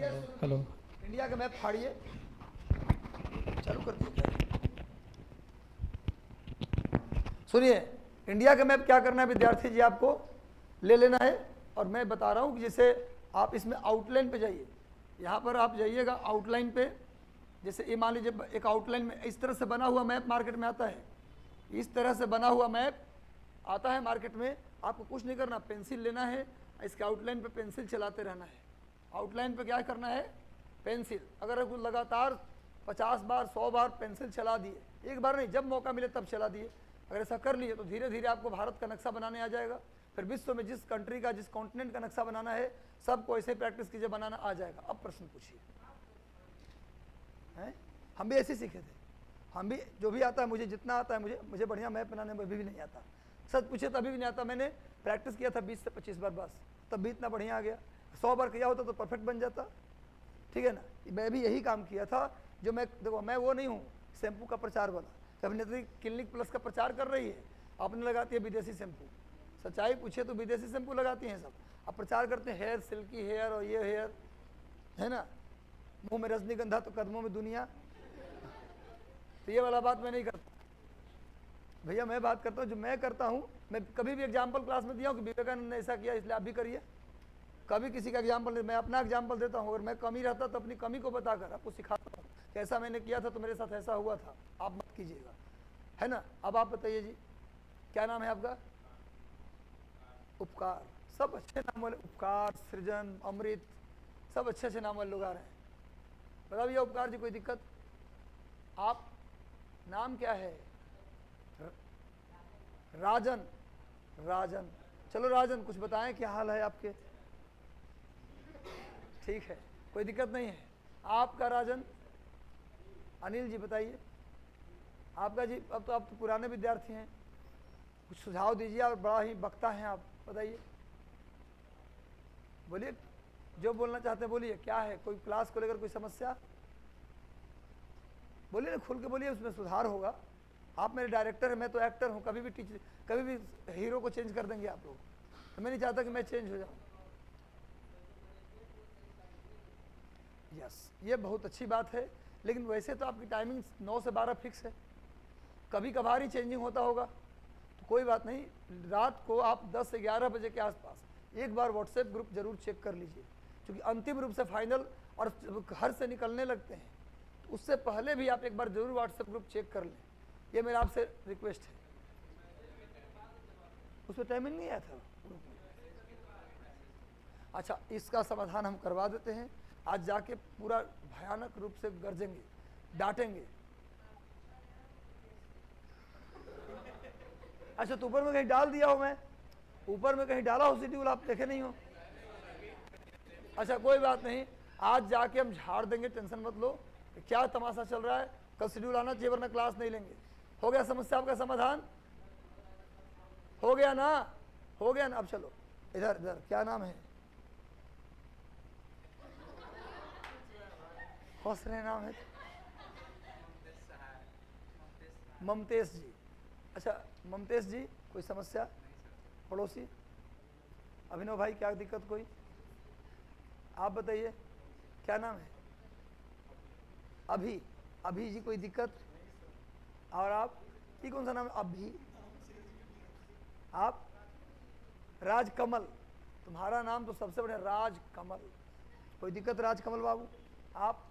Hello. India का map फाड़िए, चालू कर दिया। सुनिए, इंडिया का मैप क्या करना है विद्यार्थी जी, आपको ले लेना है। और मैं बता रहा हूँ कि जैसे आप इसमें आउटलाइन पे जाइए, यहाँ पर आप जाइएगा आउटलाइन पे। जैसे ये मान लीजिए एक आउटलाइन में इस तरह से बना हुआ मैप मार्केट में आता है, इस तरह से बना हुआ मैप आता है मार्केट में। आपको कुछ नहीं करना, पेंसिल लेना है, इसके आउटलाइन पे पेंसिल चलाते रहना है। आउटलाइन पे क्या करना है, पेंसिल। अगर लगातार 50 बार 100 बार पेंसिल चला दिए, एक बार नहीं, जब मौका मिले तब चला दिए, अगर ऐसा कर लिए तो धीरे धीरे आपको भारत का नक्शा बनाने आ जाएगा। फिर विश्व में जिस कंट्री का, जिस कॉन्टिनेंट का नक्शा बनाना है, सबको ऐसे प्रैक्टिस कीजिए, बनाना आ जाएगा। अब प्रश्न पूछिए। हैं, हम भी ऐसे सीखे थे। हम भी, जो भी आता है मुझे, जितना आता है मुझे बढ़िया मैप बनाने में भी नहीं आता। सच पूछे तभी भी नहीं आता। मैंने प्रैक्टिस किया था 20 से 25 बार बस, तब भी इतना बढ़िया आ गया। 100 बार किया होता तो परफेक्ट बन जाता। ठीक है ना। मैं भी यही काम किया था। जो मैं, देखो मैं वो नहीं हूँ शैम्पू का प्रचार वाला। अभिनेत्री क्लिनिक प्लस का प्रचार कर रही है, आपने लगाती है विदेशी शैम्पू। सच्चाई पूछे तो विदेशी शैम्पू लगाती हैं सब। अब प्रचार करते हैं हेयर, सिल्की हेयर और ये हेयर, है ना। मुंह में रजनीगंधा तो कदमों में दुनिया। तो ये वाला बात मैं नहीं करता भैया। मैं बात करता हूँ जो मैं करता हूँ। मैं कभी भी एग्जाम्पल क्लास में दिया हूँ कि विवेकानंद ने ऐसा किया इसलिए आप भी करिए। कभी किसी का एग्जाम्पल नहीं, मैं अपना एग्जाम्पल देता हूँ। अगर मैं कमी रहता तो अपनी कमी को बताकर आपको सिखाता हूँ कि ऐसा मैंने किया था तो मेरे साथ ऐसा हुआ था, आप मत कीजिएगा, है ना। अब आप बताइए जी, क्या नाम है आपका? उपकार। सब अच्छे नाम वाले, उपकार, सृजन, अमृत, सब अच्छे अच्छे नाम वाले लोग आ रहे हैं। बता भैया उपकार जी, कोई दिक्कत? आप नाम क्या है? राजन। राजन, चलो राजन कुछ बताएं, क्या हाल है आपके? ठीक है, कोई दिक्कत नहीं है। आपका राजन? अनिल जी बताइए आपका जी। अब तो आप तो पुराने विद्यार्थी हैं, कुछ सुझाव दीजिए, और बड़ा ही वक्ता हैं आप, बताइए, बोलिए, जो बोलना चाहते हैं बोलिए। क्या है, कोई क्लास को लेकर कोई समस्या? बोलिए ना, खुल के बोलिए, उसमें सुधार होगा। आप मेरे डायरेक्टर हैं, मैं तो एक्टर हूँ। कभी भी टीचर, कभी भी हीरो को चेंज कर देंगे आप लोग, तो मैं नहीं चाहता कि मैं चेंज हो जाऊँ। यस, ये बहुत अच्छी बात है। लेकिन वैसे तो आपकी टाइमिंग 9 से 12 फिक्स है, कभी कभार ही चेंजिंग होता होगा, तो कोई बात नहीं। रात को आप 10 से 11 बजे के आसपास एक बार व्हाट्सएप ग्रुप जरूर चेक कर लीजिए, क्योंकि अंतिम रूप से फाइनल और घर से निकलने लगते हैं, तो उससे पहले भी आप एक बार जरूर व्हाट्सएप ग्रुप चेक कर लें। ये मेरा आपसे रिक्वेस्ट है। उसमें टाइमिंग नहीं आया था ग्रुप में? अच्छा, इसका समाधान हम करवा देते हैं। आज जाके पूरा भयानक रूप से गरजेंगे, डांटेंगे। अच्छा, तो ऊपर में कहीं डाल दिया हो? मैं ऊपर में कहीं डाला हो शेड्यूल, आप देखे नहीं हो? अच्छा कोई बात नहीं, आज जाके हम झाड़ देंगे, टेंशन मत लो। क्या तमाशा चल रहा है, कल शेड्यूल आना चाहिए वरना क्लास नहीं लेंगे। हो गया समस्या आपका समाधान? हो गया ना? हो गया ना? अब चलो इधर इधर, क्या नाम है? हौसले नाम है ममतेश जी। अच्छा ममतेश जी, कोई समस्या? पड़ोसी अभिनव भाई, क्या दिक्कत कोई? आप बताइए, क्या नाम है? अभी। अभी जी, कोई दिक्कत? और आप, ये कौन सा नाम है? अभी। आप राजकमल, तुम्हारा नाम तो सबसे बढ़िया, राजकमल। कोई दिक्कत राजकमल बाबू? आप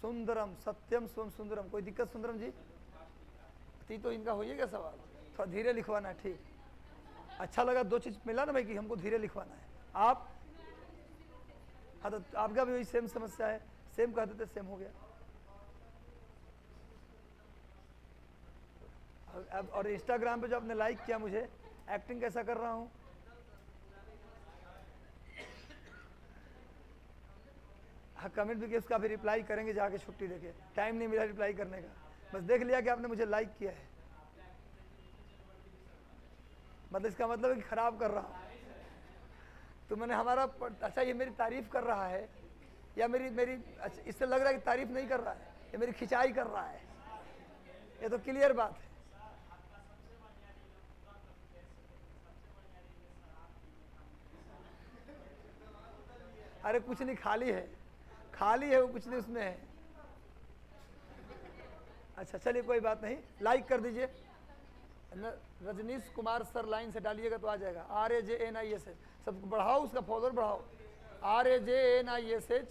सुंदरम, सत्यम स्वम सुंदरम, कोई दिक्कत सुंदरम जी? तो इनका होइए क्या सवाल? थोड़ा धीरे लिखवाना है, ठीक। अच्छा लगा, दो चीज मिला ना भाई कि हमको धीरे लिखवाना है। आप, हाँ तो आपका भी वही सेम समस्या है, सेम कह देते, सेम हो गया। अब और इंस्टाग्राम पे जो आपने लाइक किया मुझे, एक्टिंग कैसा कर रहा हूँ? हाँ कमेंट भी किया, उसका भी रिप्लाई करेंगे जाके छुट्टी देके, टाइम नहीं मिला रिप्लाई करने का। बस देख लिया कि आपने मुझे लाइक किया है, मतलब इसका मतलब है कि खराब कर रहा हूँ। तो मैंने हमारा, अच्छा ये मेरी तारीफ कर रहा है या मेरी मेरी अच्छा, इससे लग रहा है कि तारीफ नहीं कर रहा है, ये मेरी खिंचाई कर रहा है। ये तो क्लियर बात है। अरे कुछ नहीं, खाली है, खाली है वो, कुछ नहीं उसमें है। अच्छा चलिए कोई बात नहीं, लाइक कर दीजिए। रजनीश कुमार सर लाइन से डालिएगा तो आ जाएगा। RAJNISH सबको बढ़ाओ, उसका फॉलोअर बढ़ाओ। RAJNISHKUMAR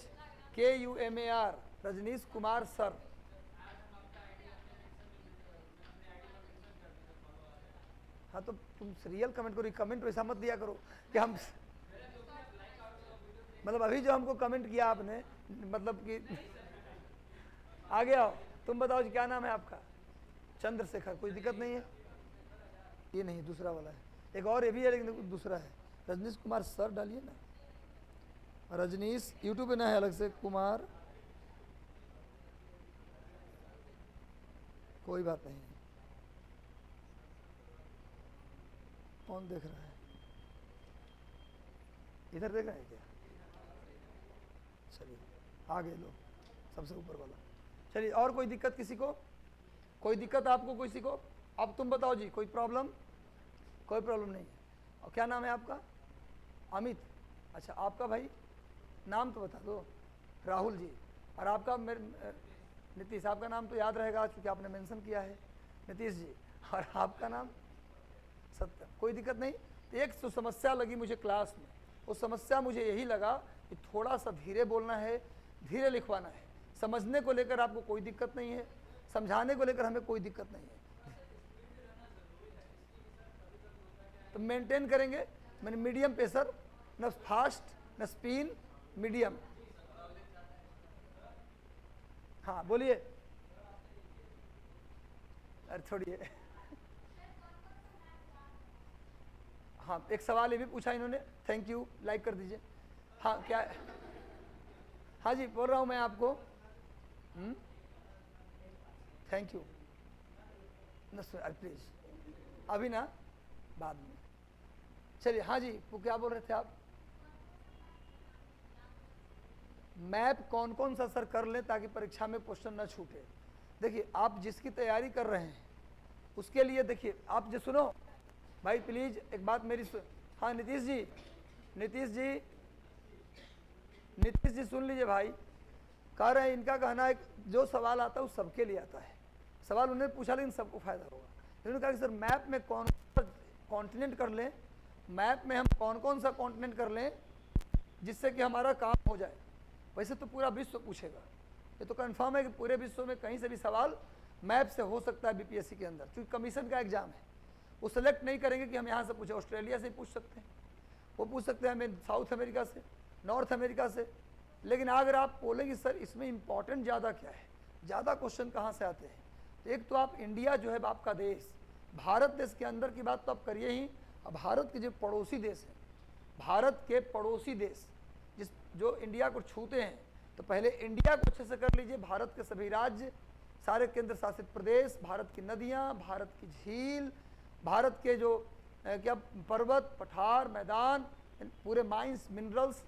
Rajnish Kumar sir. हाँ तो तुम रियल कमेंट करो, कमेंट वैसा मत दिया करो कि हम मतलब अभी जो हमको कमेंट किया आपने, मतलब कि आगे आओ। तुम बताओ जी क्या नाम है आपका? चंद्रशेखर, कोई दिक्कत नहीं है। ये नहीं, दूसरा वाला है, एक और ये भी है लेकिन दूसरा है। रजनीश कुमार सर डालिए ना, रजनीश यूट्यूब पे ना है अलग से, कुमार कोई बात नहीं। कौन देख रहा है? इधर देख रहे हैं क्या? चलिए आगे लो, सबसे ऊपर वाला। चलिए और कोई दिक्कत किसी को? कोई दिक्कत आपको किसी को? अब तुम बताओ जी, कोई प्रॉब्लम? कोई प्रॉब्लम नहीं है। और क्या नाम है आपका? अमित। अच्छा आपका भाई नाम तो बता दो। राहुल जी। और आपका नीतीश, आपका नाम तो याद रहेगा क्योंकि आपने मेंशन किया है, नीतीश जी। और आपका नाम? सत्यम। कोई दिक्कत नहीं। तो एक तो समस्या लगी मुझे क्लास में, वो समस्या मुझे यही लगा कि थोड़ा सा धीरे बोलना है, धीरे लिखवाना है। समझने को लेकर आपको कोई दिक्कत नहीं है, समझाने को लेकर हमें कोई दिक्कत नहीं है, तो मेंटेन करेंगे। मैंने मीडियम पेसर, न फास्ट न स्पिन, मीडियम। हाँ बोलिए। अरे छोड़िए। हाँ एक सवाल ये भी पूछा इन्होंने, थैंक यू, लाइक कर दीजिए। हाँ क्या? हाँ जी बोल रहा हूँ मैं आपको। Thank you. न प्लीज अभी ना, बाद में। चलिए हाँ जी, वो क्या बोल रहे थे आप? मैप कौन कौन सा सर कर लें ताकि परीक्षा में क्वेश्चन न छूटे? देखिए आप जिसकी तैयारी कर रहे हैं उसके लिए, देखिए आप जो सुनो भाई, प्लीज एक बात मेरी हाँ नीतीश जी, नीतीश जी, नीतीश जी सुन लीजिए भाई। कह रहे हैं, इनका कहना है जो सवाल आता है वो सबके लिए आता है। सवाल उन्होंने पूछा लेकिन सबको फायदा होगा। उन्होंने कहा कि सर मैप में कौन सा कॉन्टिनेंट कर लें, मैप में हम कौन कौन सा कॉन्टिनेंट कर लें जिससे कि हमारा काम हो जाए। वैसे तो पूरा विश्व पूछेगा, ये तो कंफर्म है कि पूरे विश्व में कहीं से भी सवाल मैप से हो सकता है बीपीएससी के अंदर, क्योंकि कमीशन का एग्जाम है। वो सेलेक्ट नहीं करेंगे कि हम यहाँ से पूछे, ऑस्ट्रेलिया से पूछ सकते हैं, वो पूछ सकते हैं हमें साउथ अमेरिका से, नॉर्थ अमेरिका से। लेकिन अगर आप बोलेंगे सर इसमें इंपॉर्टेंट ज़्यादा क्या है, ज़्यादा क्वेश्चन कहाँ से आते हैं, तो एक तो आप इंडिया जो है आपका देश, भारत देश के अंदर की बात तो आप करिए ही। अब भारत के जो पड़ोसी देश हैं, भारत के पड़ोसी देश जो इंडिया को छूते हैं, तो पहले इंडिया को अच्छे से कर लीजिए। भारत के सभी राज्य, सारे केंद्र शासित प्रदेश, भारत की नदियाँ, भारत की झील, भारत के जो क्या पर्वत, पठार, मैदान, पूरे माइंस, मिनरल्स,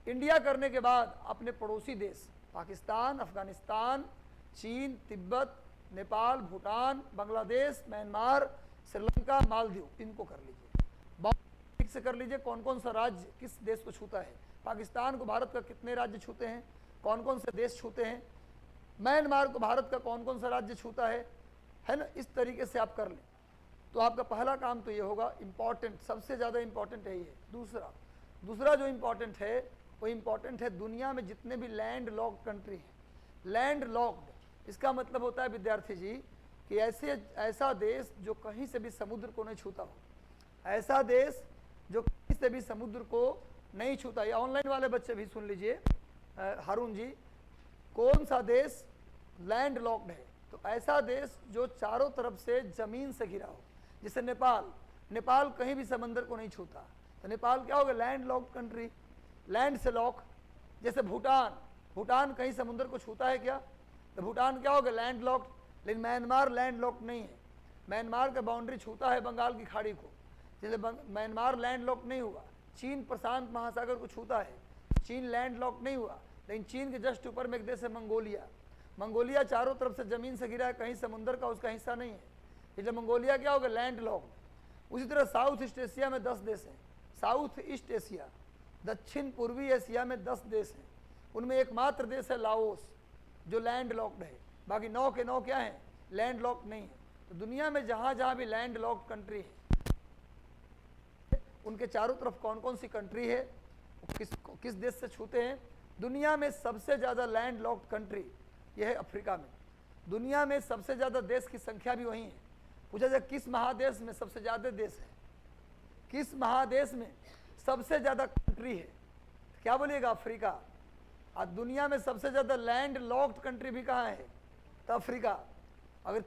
इंडिया करने के बाद अपने पड़ोसी देश पाकिस्तान, अफगानिस्तान, चीन, तिब्बत, नेपाल, भूटान, बांग्लादेश, म्यांमार, श्रीलंका, मालदीव, इनको कर लीजिए। ठीक से कर लीजिए कौन कौन सा राज्य किस देश को छूता है। पाकिस्तान को भारत का कितने राज्य छूते हैं, कौन कौन से देश छूते हैं। म्यांमार को भारत का कौन कौन सा राज्य छूता है ना। इस तरीके से आप कर लें तो आपका पहला काम तो ये होगा, इम्पॉर्टेंट, सबसे ज़्यादा इम्पॉर्टेंट यही है। दूसरा जो इम्पॉर्टेंट है वो इम्पॉर्टेंट है दुनिया में जितने भी लैंड लॉक्ड कंट्री हैं। लैंड लॉक्ड इसका मतलब होता है विद्यार्थी जी कि ऐसा देश जो कहीं से भी समुद्र को नहीं छूता हो, ऐसा देश जो कहीं से भी समुद्र को नहीं छूता। ये ऑनलाइन वाले बच्चे भी सुन लीजिए, हारून जी, कौन सा देश लैंड लॉक्ड है? तो ऐसा देश जो चारों तरफ से ज़मीन से घिरा हो, जैसे नेपाल कहीं भी समंदर को नहीं छूता, तो नेपाल क्या होगा? लैंड लॉक्ड कंट्री, लैंड से लॉक। जैसे भूटान कहीं समुद्र को छूता है क्या? तो भूटान क्या होगा? Land locked. लेकिन म्यांमार लैंड लॉक्ड नहीं है, म्यांमार का बाउंड्री छूता है बंगाल की खाड़ी को, जैसे म्यांमार लैंड लॉक्ड नहीं हुआ। चीन प्रशांत महासागर को छूता है, चीन लैंड लॉक्ड नहीं हुआ। लेकिन चीन के जस्ट ऊपर में एक देश है मंगोलिया चारों तरफ से ज़मीन से घिरा है, कहीं समुद्र का उसका हिस्सा नहीं है, इसलिए मंगोलिया क्या होगा? Land locked. उसी तरह साउथ ईस्ट एशिया में 10 देश हैं, साउथ ईस्ट एशिया दक्षिण पूर्वी एशिया में 10 देश हैं, उनमें एकमात्र देश है लाओस जो लैंड लॉक्ड है, बाकी 9 के 9 क्या हैं, लैंड लॉक्ड नहीं है। तो दुनिया में जहाँ जहाँ भी लैंड लॉक्ड कंट्री है उनके चारों तरफ कौन कौन सी कंट्री है, किस देश से छूते हैं। दुनिया में सबसे ज़्यादा लैंड लॉक्ड कंट्री यह है अफ्रीका में। दुनिया में सबसे ज़्यादा देश की संख्या भी वहीं है। पूछा जाए किस महादेश में सबसे ज़्यादा देश है, किस महादेश में सबसे ज़्यादा कंट्री है, क्या बोलिएगा, अफ्रीका। और दुनिया में सबसे ज़्यादा लैंड लॉक्ड कंट्री भी कहाँ है, तो अफ्रीका। अगर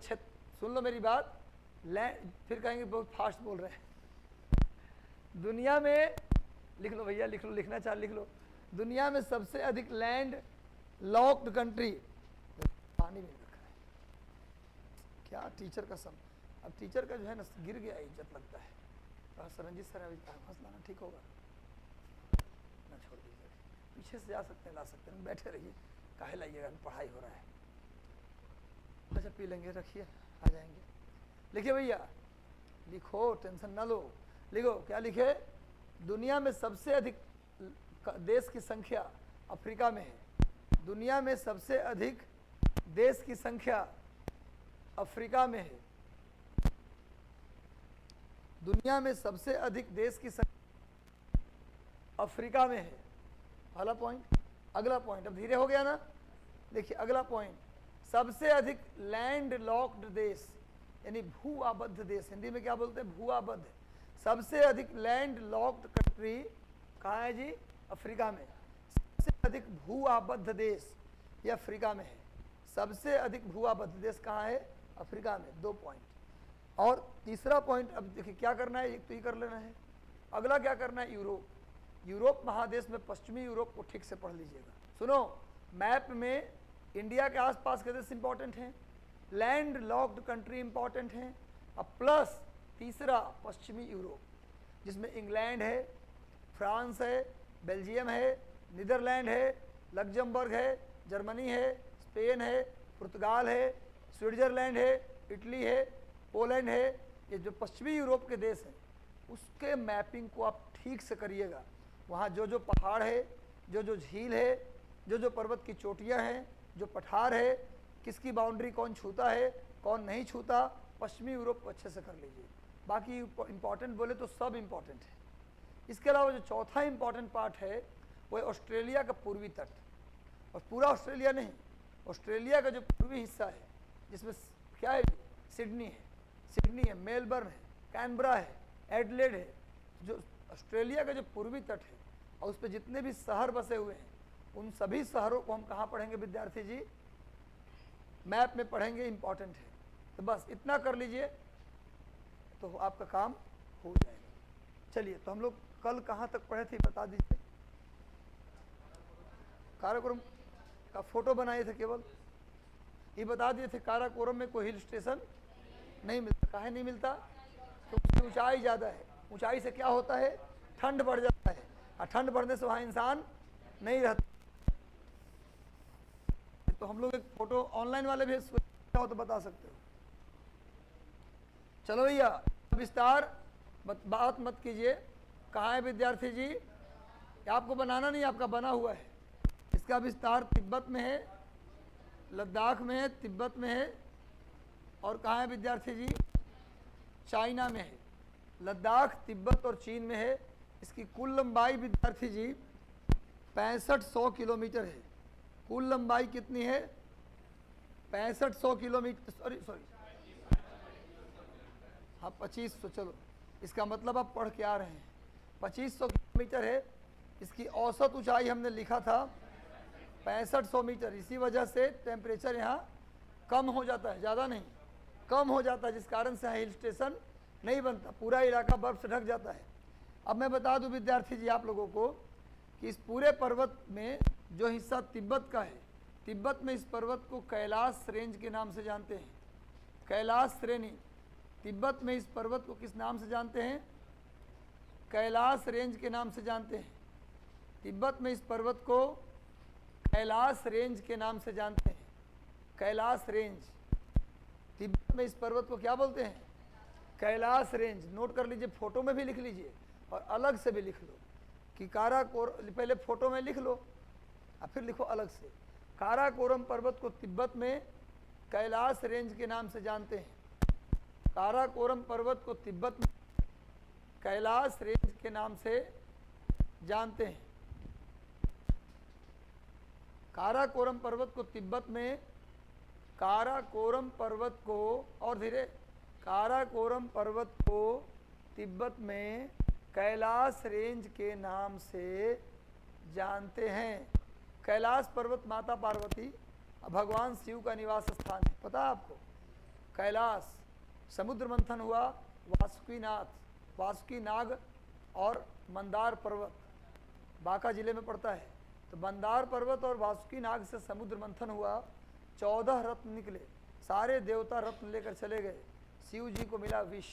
सुन लो मेरी बात, लैंड फिर कहेंगे बहुत फास्ट बोल रहे हैं। दुनिया में लिख लो भैया, लिख लो, लिखना चाह लिख लो। दुनिया में सबसे अधिक लैंड लॉक्ड कंट्री, पानी में रखा है क्या टीचर का सम। अब टीचर का जो है ना गिर गया इज्जत लगता है। तो रंजीत सर अभी हंसना ठीक होगा ना, छोड़ दीजिए, पीछे से जा सकते हैं ला सकते हैं, बैठे रहिए, काहे लाइएगा, पढ़ाई हो रहा है। अच्छा पी लेंगे, रखिए, आ जाएंगे। लिखिए भैया, लिखो, टेंशन ना लो, लिखो क्या लिखे। दुनिया में सबसे अधिक देश की संख्या अफ्रीका में है। दुनिया में सबसे अधिक देश की संख्या अफ्रीका में है। दुनिया में सबसे अधिक देश की संख्या अफ्रीका में है। पहला पॉइंट। अगला पॉइंट, अब धीरे हो गया ना, देखिए अगला पॉइंट, सबसे अधिक लैंड लॉक्ड देश यानी भू आबद्ध देश, हिंदी में क्या बोलते हैं, भू आबद्ध। सबसे अधिक लैंड लॉक्ड कंट्री कहाँ है जी, अफ्रीका में। सबसे अधिक भू आबद्ध देश ये अफ्रीका में है। सबसे अधिक भू आबद्ध देश कहाँ है, अफ्रीका में। 2 पॉइंट। और तीसरा पॉइंट, अब देखिए क्या करना है, एक तो ये कर लेना है, अगला क्या करना है, यूरोप। यूरोप महादेश में पश्चिमी यूरोप को ठीक से पढ़ लीजिएगा। सुनो, मैप में इंडिया के आसपास के देश इंपॉर्टेंट हैं, लैंड लॉक्ड कंट्री इंपॉर्टेंट हैं, अब प्लस तीसरा पश्चिमी यूरोप जिसमें इंग्लैंड है, फ्रांस है, बेल्जियम है, नीदरलैंड है, लग्जमबर्ग है, जर्मनी है, स्पेन है, पुर्तगाल है, स्विट्जरलैंड है, इटली है, पोलैंड है। ये जो पश्चिमी यूरोप के देश हैं उसके मैपिंग को आप ठीक से करिएगा। वहाँ जो जो पहाड़ है, जो जो झील है, जो जो पर्वत की चोटियाँ हैं, जो पठार है, किसकी बाउंड्री कौन छूता है, कौन नहीं छूता, पश्चिमी यूरोप को अच्छे से कर लीजिए। बाकी इंपॉर्टेंट बोले तो सब इंपॉर्टेंट है। इसके अलावा जो चौथा इंपॉर्टेंट पार्ट है वो है ऑस्ट्रेलिया का पूर्वी तट। और पूरा ऑस्ट्रेलिया नहीं, ऑस्ट्रेलिया का जो पूर्वी हिस्सा है जिसमें क्या है, सिडनी है, मेलबर्न है, कैनबरा है, एडलेड है। जो ऑस्ट्रेलिया का जो पूर्वी तट है और उस पर जितने भी शहर बसे हुए हैं उन सभी शहरों को हम कहाँ पढ़ेंगे विद्यार्थी जी, मैप में पढ़ेंगे, इंपॉर्टेंट है। तो बस इतना कर लीजिए तो आपका काम हो जाएगा। चलिए, तो हम लोग कल कहाँ तक पढ़े थे बता दीजिए। काराकोरम का फोटो बनाए थे, केवल ये बता दिए थे काराकोरम में कोई हिल स्टेशन नहीं मिलता। काहे नहीं मिलता, तो उसकी ऊंचाई ज़्यादा है। ऊंचाई से क्या होता है, ठंड बढ़ जाता है, और ठंड बढ़ने से वहाँ इंसान नहीं रहता। तो हम लोग एक फोटो ऑनलाइन वाले भी हो तो बता सकते हो। चलो भैया, विस्तार बात मत कीजिए। कहाँ है विद्यार्थी जी, आपको बनाना नहीं, आपका बना हुआ है। इसका विस्तार तिब्बत में है, लद्दाख में है, तिब्बत में है, और कहाँ है विद्यार्थी जी, चाइना में है। लद्दाख, तिब्बत और चीन में है। इसकी कुल लंबाई विद्यार्थी जी 6500 किलोमीटर है। कुल लंबाई कितनी है, 6500 किलोमीटर, सॉरी हाँ 2500, चलो इसका मतलब आप पढ़ के आ रहे हैं। 2500 किलोमीटर है। इसकी औसत ऊंचाई हमने लिखा था 6500 मीटर। इसी वजह से टेम्परेचर यहाँ कम हो जाता है, ज़्यादा नहीं, कम हो जाता है, जिस कारण से हिल स्टेशन नहीं बनता, पूरा इलाका बर्फ़ से ढक जाता है। अब मैं बता दूं विद्यार्थी जी आप लोगों को कि इस पूरे पर्वत में जो हिस्सा तिब्बत का है, तिब्बत में इस पर्वत को कैलाश रेंज के नाम से जानते हैं। कैलाश श्रेणी, तिब्बत में इस पर्वत को किस नाम से जानते हैं, कैलाश रेंज के नाम से जानते हैं। तिब्बत में इस पर्वत को कैलाश रेंज के नाम से जानते हैं। कैलाश रेंज, तिब्बत में इस पर्वत को क्या बोलते हैं, कैलाश रेंज। नोट कर लीजिए, फोटो में भी लिख लीजिए और अलग से भी लिख लो। कि पहले फोटो में लिख लो और फिर लिखो अलग से। काराकोरम पर्वत को तिब्बत में कैलाश रेंज के नाम से जानते हैं। काराकोरम पर्वत को तिब्बत में कैलाश रेंज के नाम से जानते हैं। काराकोरम पर्वत को तिब्बत में, काराकोरम पर्वत को, और धीरे, काराकोरम पर्वत को तिब्बत में कैलाश रेंज के नाम से जानते हैं। कैलाश पर्वत माता पार्वती भगवान शिव का निवास स्थान है, पता है आपको। कैलाश, समुद्र मंथन हुआ, वासुकी नाग और मंदार पर्वत बांका जिले में पड़ता है। तो मंदार पर्वत और वासुकी नाग से समुद्र मंथन हुआ, 14 रत्न निकले, सारे देवता रत्न लेकर चले गए। शिव जी को मिला विष,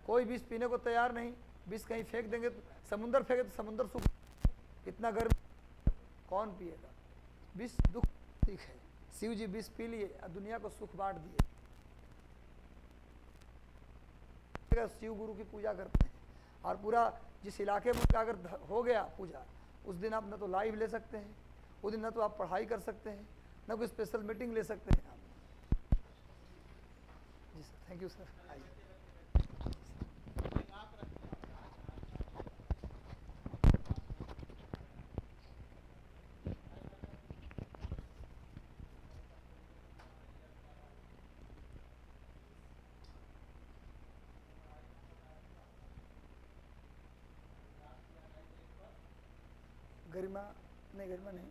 कोई विष पीने को तैयार नहीं। विष कहीं फेंक देंगे तो, समुद्र फेंके तो समुद्र सूख, इतना गर्म कौन पिएगा। विष दुख ठीक है, शिव जी विष पी लिए और दुनिया को सुख बांट दिए। शिव गुरु की पूजा करते हैं और पूरा जिस इलाके में अगर हो गया पूजा, उस दिन आप न तो लाइव ले सकते हैं, उस दिन न तो आप पढ़ाई कर सकते हैं, न कोई स्पेशल मीटिंग ले सकते हैं आप। जी सर, थैंक यू सर। आइए। गरिमा नहीं, गरिमा नहीं।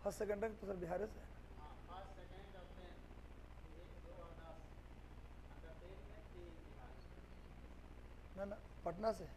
फर्स्ट सेकंड रैंक तो सर बिहार से। ना पटना से।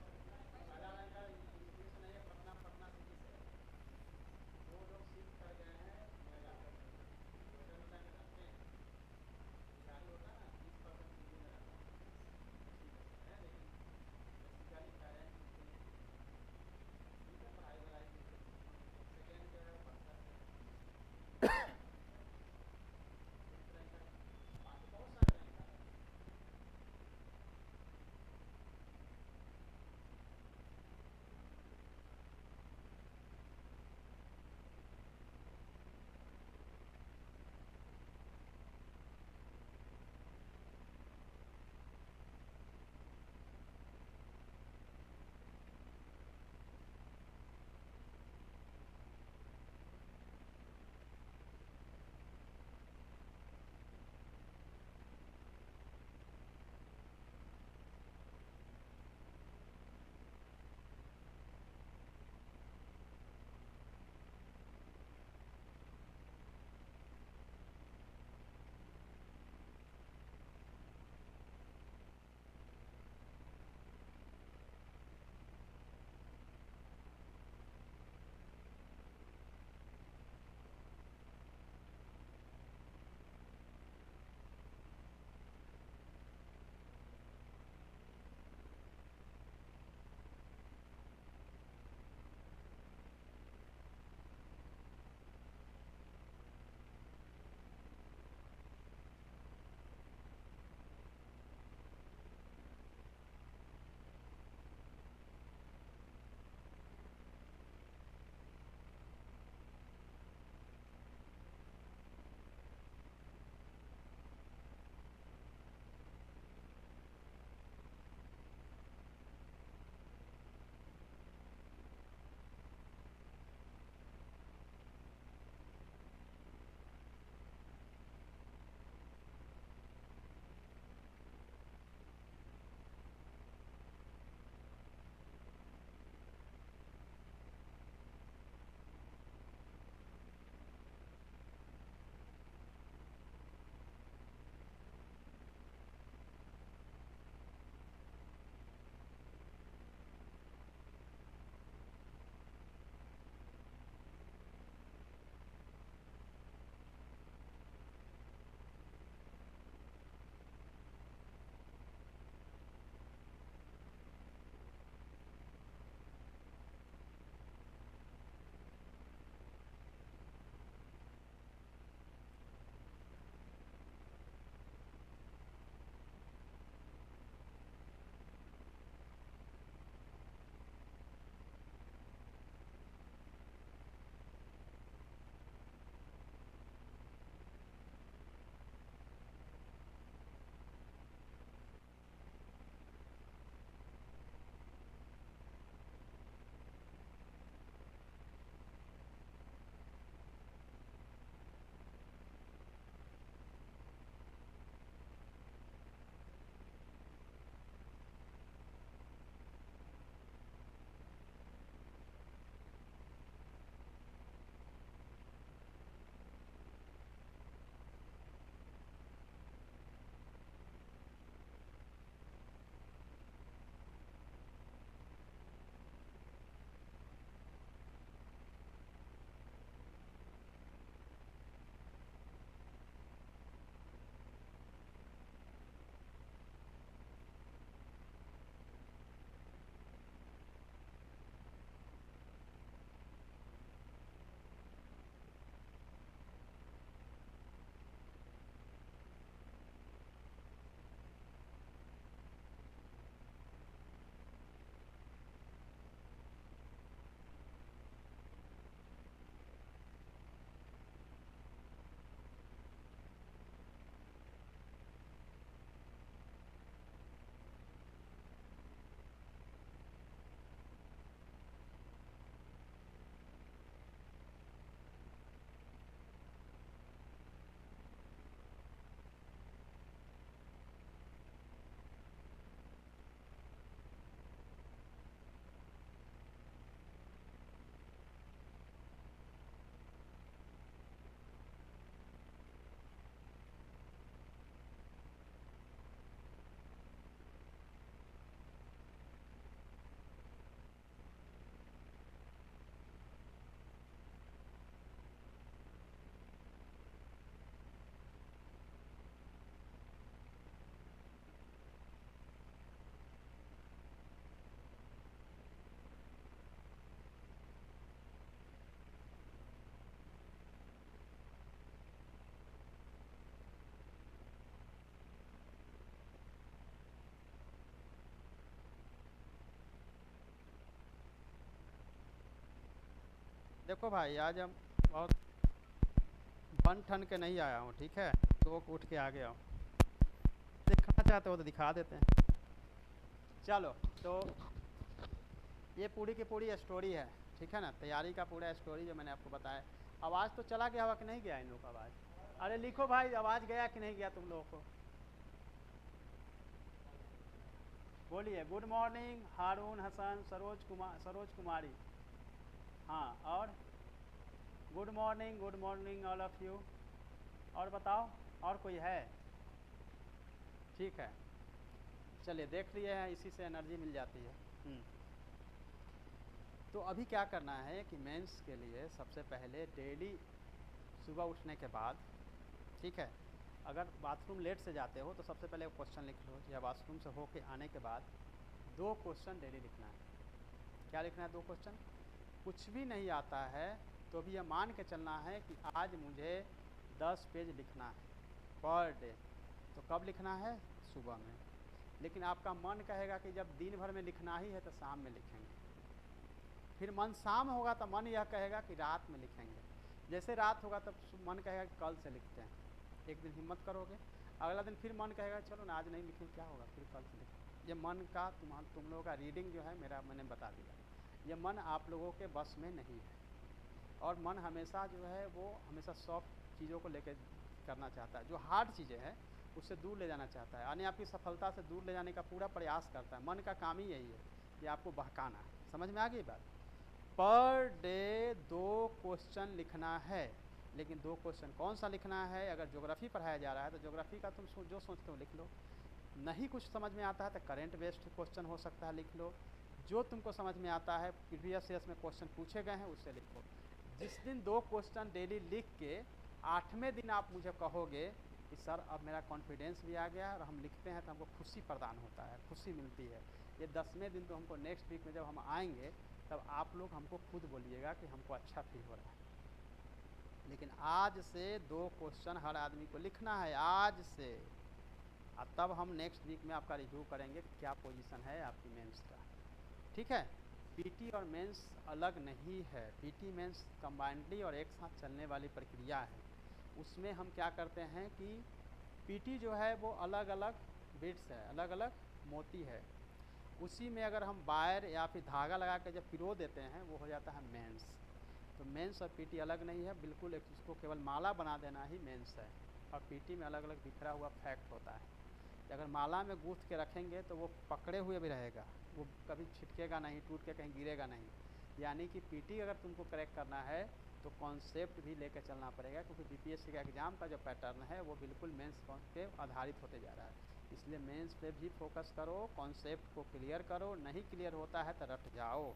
देखो भाई, आज हम बहुत बन ठन के नहीं आया हूँ, ठीक है, तो उठ के आ गया हूँ। दिखाना चाहते हो तो दिखा देते हैं। चलो, तो ये पूरी की पूरी स्टोरी है, ठीक है ना, तैयारी का पूरा स्टोरी जो मैंने आपको बताया। आवाज़ तो चला गया हुआ कि नहीं गया इन लोगों का आवाज़? अरे लिखो भाई, आवाज़ गया कि नहीं गया तुम लोगों को? बोलिए। गुड मॉर्निंग हारून हसन, सरोज कुमारी। हाँ, और good morning all of you. और बताओ, और कोई है? ठीक है, चलिए देख लिए हैं, इसी से एनर्जी मिल जाती है। तो अभी क्या करना है कि मेंस के लिए सबसे पहले डेली सुबह उठने के बाद, ठीक है, अगर बाथरूम लेट से जाते हो तो सबसे पहले क्वेश्चन लिख लो, या बाथरूम से होके आने के बाद 2 क्वेश्चन डेली लिखना है। क्या लिखना है? 2 क्वेश्चन। कुछ भी नहीं आता है तो भी यह मान के चलना है कि आज मुझे 10 पेज लिखना है पर डे। तो कब लिखना है? सुबह में। लेकिन आपका मन कहेगा कि जब दिन भर में लिखना ही है तो शाम में लिखेंगे। फिर मन शाम होगा तो मन यह कहेगा कि रात में लिखेंगे। जैसे रात होगा तब मन कहेगा कि कल से लिखते हैं। एक दिन हिम्मत करोगे, अगला दिन फिर मन कहेगा चलो ना आज नहीं लिखें, क्या होगा, फिर कल से लिखें। ये मन का तुम लोगों का रीडिंग जो है मैंने बता दिया। ये मन आप लोगों के बस में नहीं है, और मन हमेशा जो है वो हमेशा सॉफ्ट चीज़ों को लेकर करना चाहता है। जो हार्ड चीज़ें हैं उससे दूर ले जाना चाहता है, यानी आपकी सफलता से दूर ले जाने का पूरा प्रयास करता है। मन का काम ही यही है कि आपको बहकाना। समझ में आ गई बात? पर डे 2 क्वेश्चन लिखना है। लेकिन 2 क्वेश्चन कौन सा लिखना है? अगर ज्योग्राफी पढ़ाया जा रहा है तो ज्योग्राफी का तुम जो सोचते हो लिख लो। नहीं कुछ समझ में आता है तो करेंट बेस्ड क्वेश्चन हो सकता है, लिख लो। जो तुमको समझ में आता है, प्रीवियस ईयर्स में क्वेश्चन पूछे गए हैं, उससे लिखो। जिस दिन 2 क्वेश्चन डेली लिख के 8वें दिन आप मुझे कहोगे कि सर अब मेरा कॉन्फिडेंस भी आ गया और हम लिखते हैं तो हमको खुशी प्रदान होता है, खुशी मिलती है। ये 10वें दिन तो हमको नेक्स्ट वीक में जब हम आएंगे तब आप लोग हमको खुद बोलिएगा कि हमको अच्छा फील हो रहा है। लेकिन आज से 2 क्वेश्चन हर आदमी को लिखना है, आज से। और तब हम नेक्स्ट वीक में आपका रिव्यू करेंगे क्या पोजीशन है आपकी मेंस का, ठीक है। पीटी और मेंस अलग नहीं है। पीटी मेंस कंबाइंडली और एक साथ चलने वाली प्रक्रिया है। उसमें हम क्या करते हैं कि पीटी जो है वो अलग अलग बिट्स है, अलग अलग मोती है। उसी में अगर हम वायर या फिर धागा लगा के जब पिरो देते हैं वो हो जाता है मेंस। तो मेंस और पीटी अलग नहीं है बिल्कुल, एक उसको केवल माला बना देना ही मेंस है। और पीटी में अलग अलग बिखरा हुआ फैक्ट होता है। अगर माला में गूँथ के रखेंगे तो वो पकड़े हुए भी रहेगा, वो कभी छिटकेगा नहीं, टूट के कहीं गिरेगा नहीं। यानी कि पीटी अगर तुमको करेक्ट करना है तो कॉन्सेप्ट भी लेकर चलना पड़ेगा, क्योंकि बीपीएससी का एग्ज़ाम का जो पैटर्न है वो बिल्कुल मेंस पे आधारित होते जा रहा है। इसलिए मेंस पे भी फोकस करो, कॉन्सेप्ट को क्लियर करो। नहीं क्लियर होता है तो रट जाओ,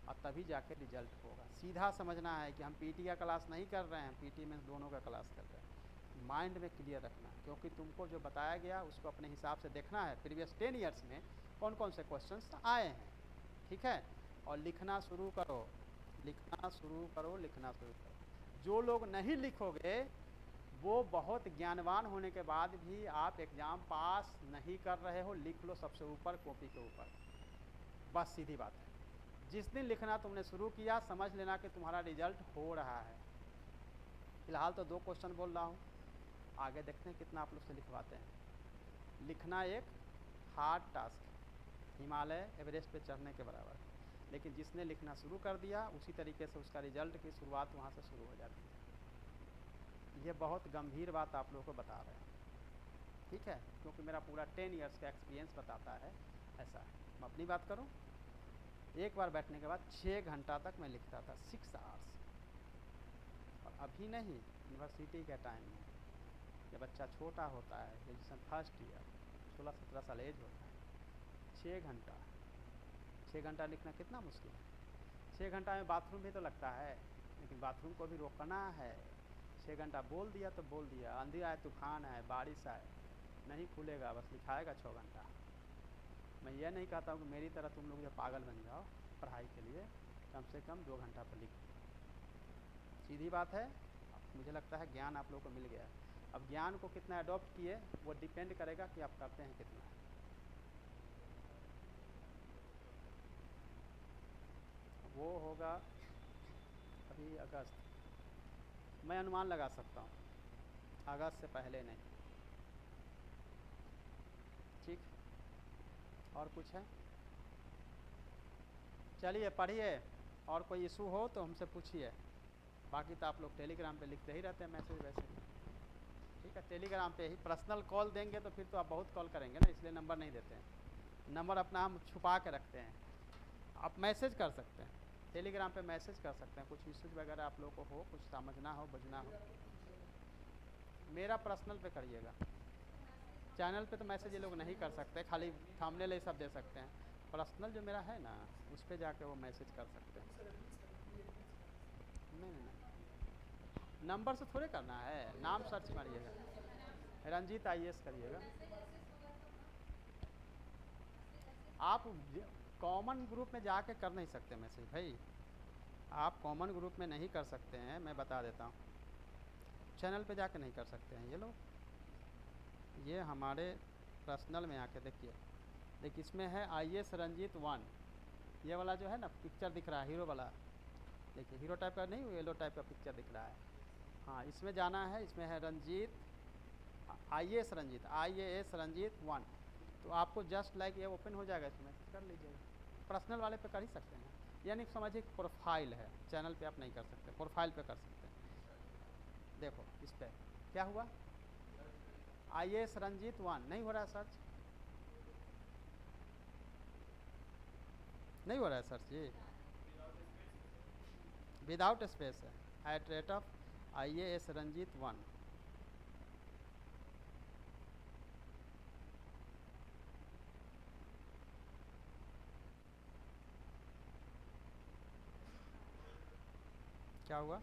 और तभी जाके रिजल्ट होगा। सीधा समझना है कि हम पीटी का क्लास नहीं कर रहे हैं, पीटी में दोनों का क्लास कर रहे हैं। माइंड में क्लियर रखना, क्योंकि तुमको जो बताया गया उसको अपने हिसाब से देखना है प्रीवियस 10 ईयर्स में कौन कौन से क्वेश्चंस आए हैं, ठीक है। और लिखना शुरू करो, लिखना शुरू करो, लिखना शुरू करो। जो लोग नहीं लिखोगे वो बहुत ज्ञानवान होने के बाद भी आप एग्ज़ाम पास नहीं कर रहे हो। लिख लो सबसे ऊपर कॉपी के ऊपर, बस सीधी बात है। जिस दिन लिखना तुमने शुरू किया समझ लेना कि तुम्हारा रिजल्ट हो रहा है। फिलहाल तो 2 क्वेश्चन बोल रहा हूँ, आगे देखते हैं कितना आप लोग से लिखवाते हैं। लिखना एक हार्ड टास्क है, हिमालय एवरेस्ट पे चढ़ने के बराबर। लेकिन जिसने लिखना शुरू कर दिया उसी तरीके से उसका रिजल्ट की शुरुआत वहाँ से शुरू हो जाती है। ये बहुत गंभीर बात आप लोगों को बता रहे हैं, ठीक है, क्योंकि मेरा पूरा 10 ईयर्स का एक्सपीरियंस बताता है ऐसा है। मैं अपनी बात करूँ, एक बार बैठने के बाद 6 घंटा तक मैं लिखता था, 6 आवर्स। और अभी नहीं, यूनिवर्सिटी के टाइम में जब बच्चा छोटा होता है, ग्रेजुएशन फर्स्ट ईयर, 16-17 साल एज होता है, 6 घंटा लिखना कितना मुश्किल है। 6 घंटा में बाथरूम भी तो लगता है, लेकिन बाथरूम को भी रोकना है। 6 घंटा बोल दिया तो बोल दिया, आंधी आए तूफान आए बारिश आए, नहीं खुलेगा, बस लिखाएगा 6 घंटा। मैं ये नहीं कहता हूँ कि मेरी तरह तुम लोग जो पागल बन जाओ पढ़ाई के लिए, कम से कम 2 घंटा पर लिखो। सीधी बात है, मुझे लगता है ज्ञान आप लोगों को मिल गया। अब ज्ञान को कितना अडॉप्ट किए वो डिपेंड करेगा कि आप करते हैं कितना। वो होगा, अभी अगस्त, मैं अनुमान लगा सकता हूँ अगस्त से पहले नहीं। ठीक, और कुछ है? चलिए पढ़िए, और कोई इशू हो तो हमसे पूछिए, बाकी तो आप लोग टेलीग्राम पे लिखते ही रहते हैं मैसेज वैसे। ठीक है, टेलीग्राम पे ही पर्सनल कॉल देंगे तो फिर तो आप बहुत कॉल करेंगे ना, इसलिए नंबर नहीं देते हैं। नंबर अपना हम छुपा के रखते हैं। आप मैसेज कर सकते हैं, टेलीग्राम पे मैसेज कर सकते हैं, कुछ इशूज वगैरह आप लोगों को हो, कुछ समझना हो, बुझना हो, मेरा पर्सनल पे करिएगा। चैनल पे तो मैसेज ये लोग नहीं कर सकते, खाली थंबनेल ये सब दे सकते हैं। पर्सनल जो मेरा है ना, उस पर जाके वो मैसेज कर सकते हैं। नहीं नहीं नहीं, नंबर से थोड़े करना है, नाम सर्च मारिएगा, रंजीत IAS करिएगा। आप कॉमन ग्रुप में जाके कर नहीं सकते मैसेज भाई, आप कॉमन ग्रुप में नहीं कर सकते हैं, मैं बता देता हूँ। चैनल पे जाके नहीं कर सकते हैं ये लोग। ये हमारे पर्सनल में आके देखिए, देखिए इसमें है IAS रंजीत 1, ये वाला जो है ना पिक्चर दिख रहा है हीरो वाला, देखिए हीरो टाइप का नहीं, येलो टाइप का पिक्चर दिख रहा है। हाँ, इसमें जाना है, इसमें है रंजीत IAS रंजीत 1, तो आपको जस्ट लाइक ये ओपन हो जाएगा, इसमें कर लीजिएगा। पर्सनल वाले पे कर ही सकते हैं, यानी समझिए प्रोफाइल है, चैनल पे आप नहीं कर सकते, प्रोफाइल पे कर सकते हैं। देखो इस पर क्या हुआ, IAS रंजीत 1 नहीं हो रहा है सर्च, नहीं हो रहा है सर्च, ये विदाउट स्पेस है, @IAS रंजीत 1। क्या हुआ,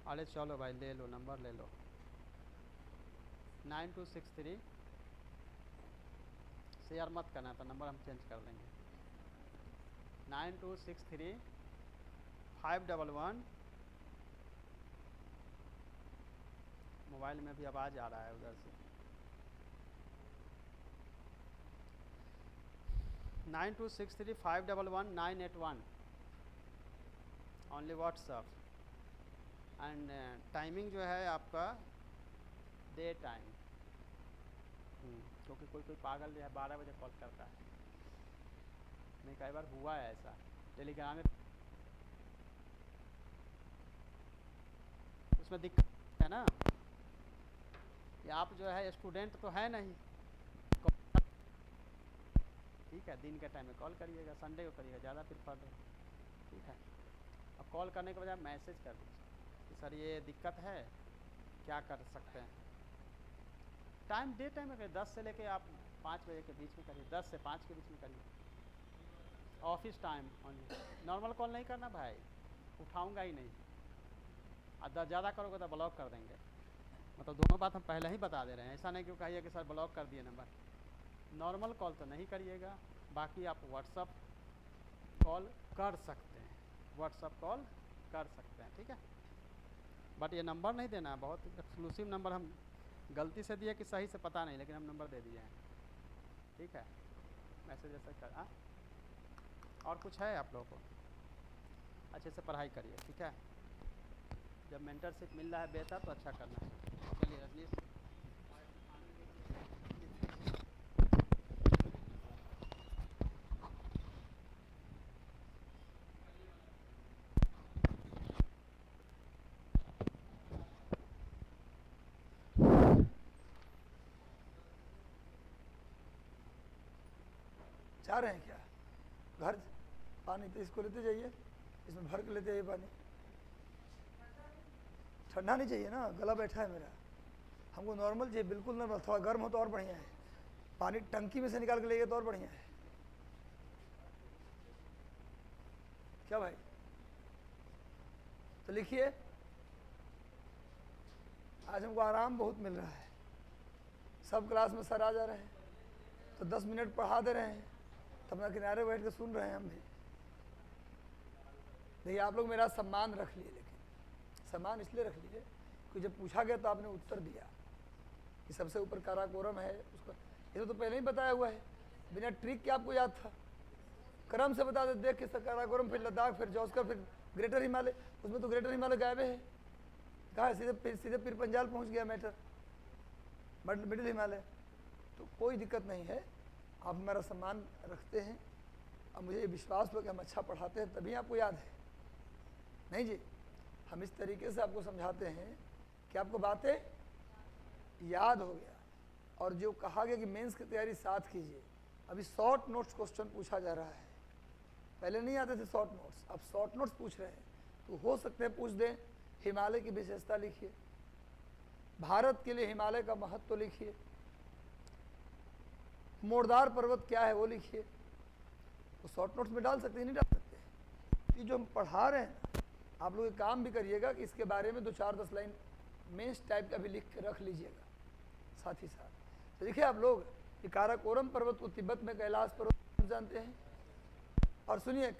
अरे चलो भाई ले लो, नंबर ले लो, 9263, शेयर मत करना था, नंबर हम चेंज कर देंगे। 9263 511, मोबाइल में भी आवाज़ आ रहा है उधर से। 9263 511 981, ओनली व्हाट्सअप। एंड टाइमिंग जो है आपका डे टाइम, क्योंकि कोई पागल जो है 12 बजे कॉल करता है, नहीं कई बार हुआ है ऐसा टेलीग्राम में, उसमें दिक्कत है ना कि आप जो है स्टूडेंट तो है नहीं, ठीक है, दिन के टाइम में कॉल करिएगा, संडे को करिएगा, ज़्यादा प्रिफर्ड है। ठीक है, अब कॉल करने के बजाय मैसेज कर दीजिए कि सर ये दिक्कत है, क्या कर सकते हैं। टाइम डे टाइम में करिए, 10 से लेके आप 5 बजे के बीच में करिए, 10 से 5 के बीच में करिए, office time only. Normal call नहीं करना भाई, उठाऊंगा ही नहीं, और ज़्यादा करोगे तो ब्लॉक कर देंगे। मतलब दोनों बात हम पहले ही बता दे रहे हैं, ऐसा नहीं क्यों कहिए कि सर ब्लॉक कर दिए नंबर। नॉर्मल कॉल तो नहीं करिएगा, बाकी आप व्हाट्सअप कॉल कर सकते हैं, व्हाट्सअप कॉल कर सकते हैं, ठीक है। बट ये नंबर नहीं देना, बहुत एक्सक्लूसिव नंबर हम गलती से दिए कि सही से पता नहीं, लेकिन हम नंबर दे दिए हैं, ठीक है। मैसेज ऐसा कर, हाँ और कुछ है आप लोगों को, अच्छे से पढ़ाई करिए, ठीक है। जब मेंटरशिप मिल रहा है बेहतर तो अच्छा करना है। चलिए रजनीश, चाह रहे हैं क्या घर पानी, तो इसको लेते जाइए, इसमें भर के लेते जाइए पानी। ठंडा नहीं चाहिए ना, गला बैठा है मेरा, हमको नॉर्मल चाहिए, बिल्कुल नॉर्मल, थोड़ा गर्म हो तो और बढ़िया है। पानी टंकी में से निकाल के लेंगे तो और बढ़िया है, क्या भाई। तो लिखिए, आज हमको आराम बहुत मिल रहा है, सब क्लास में सर आ जा रहे हैं, तो 10 मिनट पढ़ा दे रहे हैं, तो अपना किनारे बैठ के सुन रहे हैं हम भी। देखिए आप लोग मेरा सम्मान रख लिए, लेकिन सम्मान इसलिए रख लीजिए कि जब पूछा गया तो आपने उत्तर दिया कि सबसे ऊपर काराकोरम है उसका, ये तो पहले ही बताया हुआ है, बिना ट्रिक के आपको याद था। क्रम से बता दे, देख के काराकोरम, फिर लद्दाख, फिर जॉस्कर, फिर ग्रेटर हिमालय। उसमें तो ग्रेटर हिमालय गायब है, कहा है सीधे पीर पंजाल पहुंच गया मैटर, मिडिल हिमालय। तो कोई दिक्कत नहीं है, आप हमारा सम्मान रखते हैं और मुझे ये विश्वास हुआ कि हम अच्छा पढ़ाते हैं तभी आपको याद है। नहीं जी, हम इस तरीके से आपको समझाते हैं कि आपको बातें याद हो गया। और जो कहा गया कि मेंस की तैयारी साथ कीजिए, अभी शॉर्ट नोट्स क्वेश्चन पूछा जा रहा है, पहले नहीं आते थे शॉर्ट नोट्स, अब शॉर्ट नोट्स पूछ रहे हैं, तो हो सकते हैं पूछ दें हिमालय की विशेषता लिखिए, भारत के लिए हिमालय का महत्व तो लिखिए, मोरदार पर्वत क्या है वो लिखिए, तो शॉर्ट नोट्स में डाल सकते हैं, नहीं डाल सकते। ये जो हम पढ़ा रहे हैं ना, आप लोग एक काम भी करिएगा कि इसके बारे में 2-4-10 लाइन मेंस टाइप का भी लिख के रख लीजिएगा साथ ही साथ। तो देखिए आप लोग, कि काराकोरम पर्वत को तिब्बत में कैलाश पर्वत जानते हैं, और सुनिए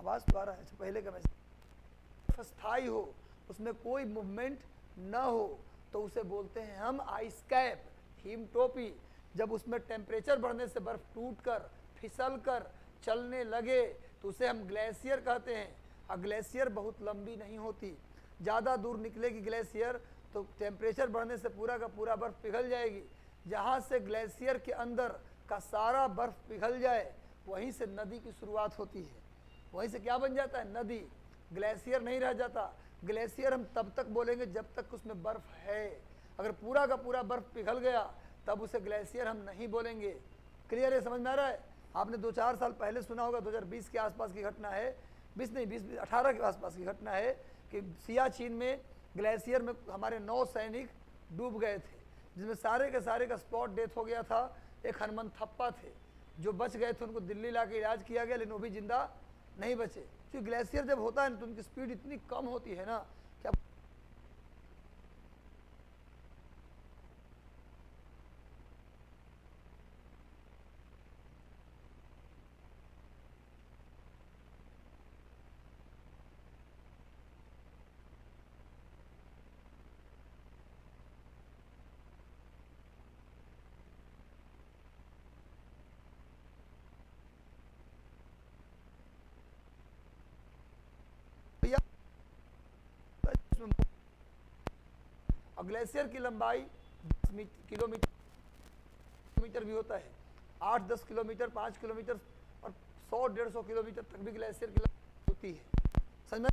आवाज़ तो आ रहा है, अच्छा पहले का मैसेज। अस्थाई हो, उसमें कोई मूवमेंट न हो तो उसे बोलते हैं हम आइस कैप, हिम टोपी। जब उसमें टेम्परेचर बढ़ने से बर्फ टूटकर फिसलकर चलने लगे तो उसे हम ग्लेशियर कहते हैं। और ग्लेशियर बहुत लंबी नहीं होती, ज़्यादा दूर निकलेगी ग्लेशियर तो टेम्परेचर बढ़ने से पूरा का पूरा बर्फ़ पिघल जाएगी। जहाँ से ग्लेशियर के अंदर का सारा बर्फ़ पिघल जाए वहीं से नदी की शुरुआत होती है। वहीं से क्या बन जाता है? नदी। ग्लेशियर नहीं रह जाता। ग्लेशियर हम तब तक बोलेंगे जब तक उसमें बर्फ़ है। अगर पूरा का पूरा बर्फ़ पिघल गया तब उसे ग्लेशियर हम नहीं बोलेंगे। क्लियर है? समझ में आ रहा है? आपने 2-4 साल पहले सुना होगा, 2020 के आसपास की घटना है, 18 के आसपास की घटना है कि सियाचिन में ग्लेशियर में हमारे 9 सैनिक डूब गए थे, जिसमें सारे के सारे का स्पॉट डेथ हो गया था। एक हनुमंथप्पा थे जो बच गए थे, उनको दिल्ली ला के इलाज किया गया, लेकिन वो भी जिंदा नहीं बचे। क्योंकि ग्लेशियर जब होता है ना तो उनकी स्पीड इतनी कम होती है ना कि ग्लेशियर की लंबाई 10 किलोमीटर भी होता है, 8-10 किलोमीटर, 5 किलोमीटर और 100-150 किलोमीटर तक भी ग्लेशियर की लंबाई होती है। समझ में